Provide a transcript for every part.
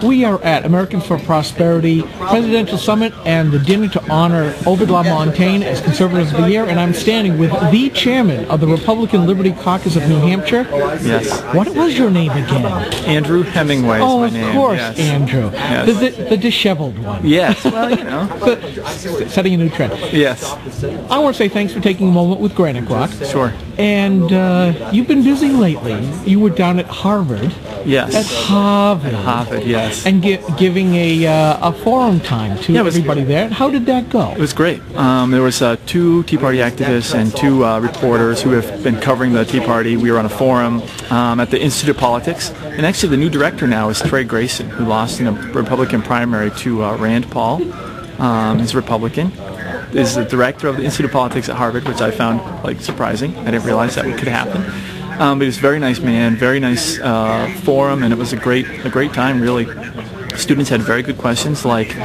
We are at Americans for Prosperity Presidential Summit and the dinner to honor Ovid LaMontagne as Conservative of the Year, and I'm standing with the chairman of the Republican Liberty Caucus of New Hampshire. Yes. What was your name again? Andrew Hemingway is my name. Oh, of course, yes. Andrew. Yes. The disheveled one. Yes, well, you know. Setting a new trend. Yes. I want to say thanks for taking a moment with Granite Rock. Sure. And you've been busy lately. You were down at Harvard. Yes. At Harvard. At Harvard, yes. And giving a forum time to everybody there. How did that go? It was great. There was 2 Tea Party activists and 2 reporters who have been covering the Tea Party. We were on a forum at the Institute of Politics. And actually the new director now is Trey Grayson, who lost in a Republican primary to Rand Paul. He's a Republican. Is the director of the Institute of Politics at Harvard, which I found surprising. I didn't realize that could happen. But he was a very nice man, very nice forum, and it was a great time, really. Students had very good questions like,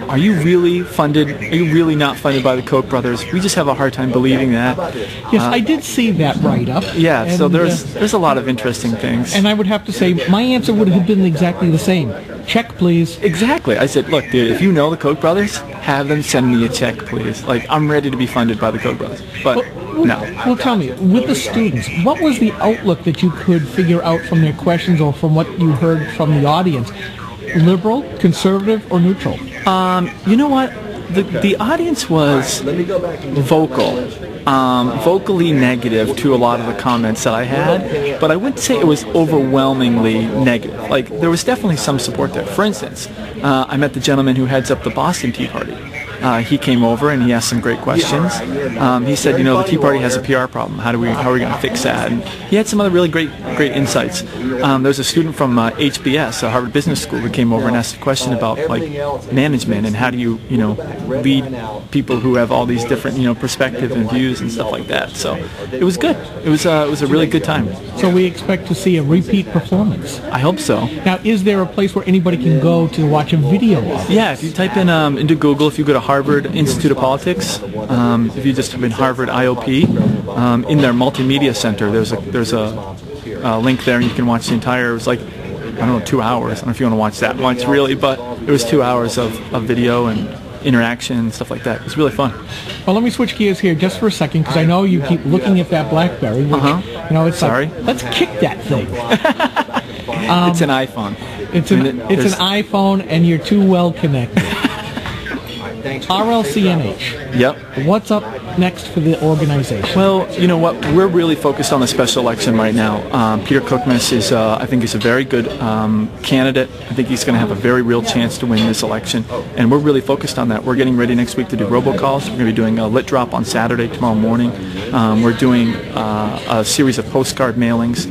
are you really funded? Are you really not funded by the Koch brothers? We just have a hard time believing that. Yes, I did see that write-up. Yeah, and so there's a lot of interesting things. And I would have to say, my answer would have been exactly the same. Check, please. Exactly. I said, look, dude, if you know the Koch brothers, have them send me a check, please. I'm ready to be funded by the Koch brothers. But no. Well, tell me, with the students, what was the outlook that you could figure out from their questions or from what you heard from the audience? Liberal, conservative, or neutral? You know what? The audience was vocal, vocally negative to a lot of the comments that I had, but I wouldn't say it was overwhelmingly negative. There was definitely some support there. For instance, I met the gentleman who heads up the Boston Tea Party. He came over and he asked some great questions. He said, the Tea Party has a PR problem. How are we going to fix that? And he had some other really great insights. There's a student from HBS, Harvard Business School, who came over and asked a question about management and how do you lead people who have all these different perspectives and views and stuff like that. So it was good. It was a really good time. So we expect to see a repeat performance. I hope so. Now, is there a place where anybody can go to watch a video of it? Yeah, if you type in into Google, if you go to Harvard Institute of Politics, if you just type in Harvard IOP, in their multimedia center, there's a link there, and you can watch the entire. It was 2 hours. I don't know if you want to watch that much, really, but it was 2 hours of video and interaction and stuff like that. It was really fun. Well, let me switch gears here just for a second, because I know you keep looking at that BlackBerry, which, it's Sorry. Let's kick that thing. It's an iPhone. It's an iPhone, and you're too well connected. RLCNH. Yep. What's up next for the organization? Well, you know what? We're really focused on the special election right now. Peter Kochmas is, I think, he's a very good candidate. I think he's going to have a very real chance to win this election, and we're really focused on that. We're getting ready next week to do robocalls. We're going to be doing a lit drop on Saturday, tomorrow morning. We're doing a series of postcard mailings.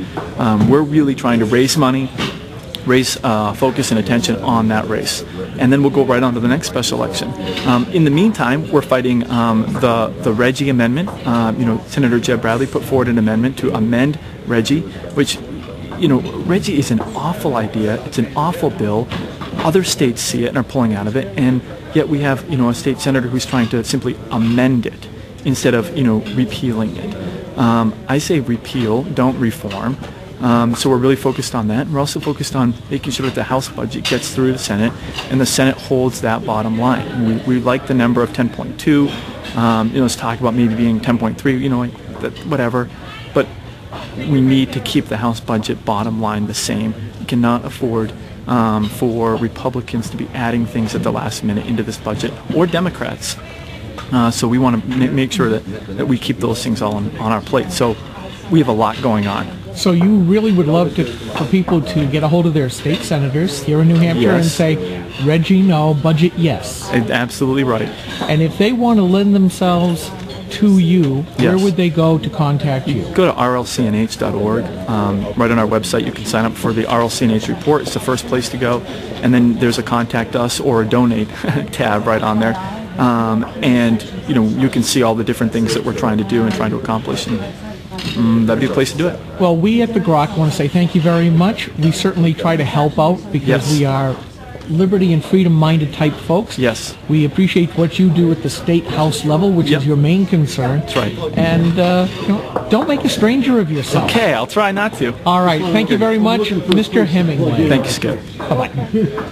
We're really trying to raise money, raise focus and attention on that race. And then we'll go right on to the next special election. In the meantime, we're fighting the Reggie amendment. Senator Jeb Bradley put forward an amendment to amend Reggie, which, Reggie is an awful idea. It's an awful bill. Other states see it and are pulling out of it, and yet we have, a state senator who's trying to simply amend it instead of, repealing it. I say repeal, don't reform. So we're really focused on that. We're also focused on making sure that the House budget gets through the Senate, and the Senate holds that bottom line. We like the number of 10.2. Let's talk about maybe being 10.3. Whatever. But we need to keep the House budget bottom line the same. We cannot afford for Republicans to be adding things at the last minute into this budget, or Democrats. So we want to make sure that we keep those things all on our plate. So we have a lot going on. So you really would love for people to get a hold of their state senators here in New Hampshire and say, Reggie, no, budget, yes. Absolutely right. And if they want to lend themselves to you, where would they go to contact you? Go to rlcnh.org. Right on our website, you can sign up for the RLCNH report. It's the first place to go. And then there's a contact us or a donate tab right on there. And you can see all the different things that we're trying to do and trying to accomplish. And that'd be a place to do it. Well, we at the Grok want to say thank you very much. We certainly try to help out because we are liberty and freedom-minded type folks. Yes. We appreciate what you do at the state house level, which Yep. is your main concern. That's right. And you know, don't make a stranger of yourself. Okay, I'll try not to. All right. Thank you very much, Mr. Hemingway. Thank you, Skip. Bye-bye.